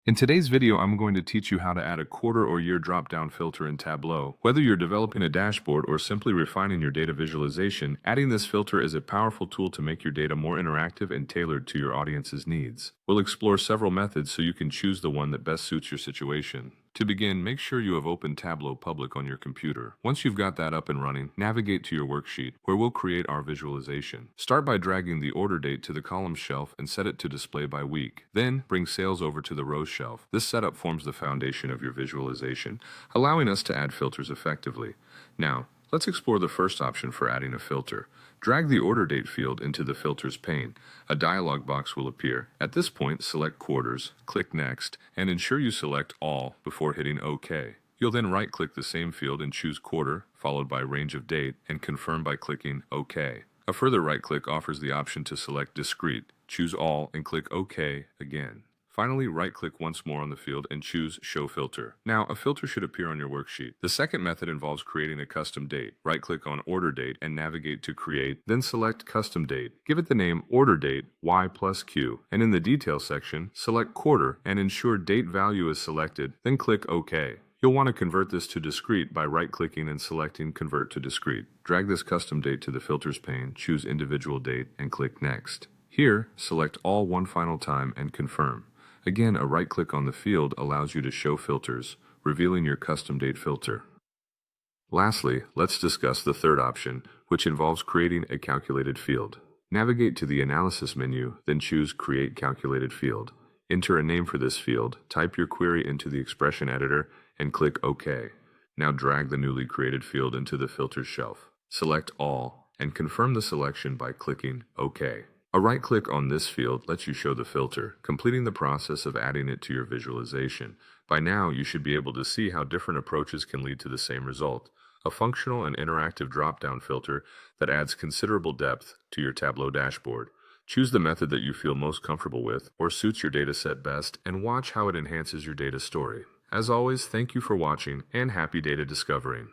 In today's video, I'm going to teach you how to add a quarter or year drop-down filter in Tableau. Whether you're developing a dashboard or simply refining your data visualization, adding this filter is a powerful tool to make your data more interactive and tailored to your audience's needs. We'll explore several methods so you can choose the one that best suits your situation. To begin, make sure you have opened Tableau Public on your computer. Once you've got that up and running, navigate to your worksheet, where we'll create our visualization. Start by dragging the order date to the column shelf and set it to display by week. Then, bring sales over to the rows shelf. This setup forms the foundation of your visualization, allowing us to add filters effectively. Now, let's explore the first option for adding a filter. Drag the order date field into the filters pane. A dialog box will appear. At this point, select quarters, click Next, and ensure you select All before hitting OK. You'll then right-click the same field and choose Quarter, followed by Range of Date, and confirm by clicking OK. A further right-click offers the option to select Discrete. Choose All and click OK again. Finally, right-click once more on the field and choose Show Filter. Now, a filter should appear on your worksheet. The second method involves creating a custom date. Right-click on Order Date and navigate to Create, then select Custom Date. Give it the name Order Date Y plus Q, and in the Details section, select Quarter and ensure Date Value is selected, then click OK. You'll want to convert this to discrete by right-clicking and selecting Convert to Discrete. Drag this custom date to the Filters pane, choose Individual Date, and click Next. Here, select All one final time and confirm. Again, a right-click on the field allows you to show filters, revealing your custom date filter. Lastly, let's discuss the third option, which involves creating a calculated field. Navigate to the Analysis menu, then choose Create Calculated Field. Enter a name for this field, type your query into the expression editor, and click OK. Now drag the newly created field into the Filters shelf. Select All, and confirm the selection by clicking OK. A right-click on this field lets you show the filter, completing the process of adding it to your visualization. By now, you should be able to see how different approaches can lead to the same result, a functional and interactive drop-down filter that adds considerable depth to your Tableau dashboard. Choose the method that you feel most comfortable with or suits your dataset best, and watch how it enhances your data story. As always, thank you for watching and happy data discovering.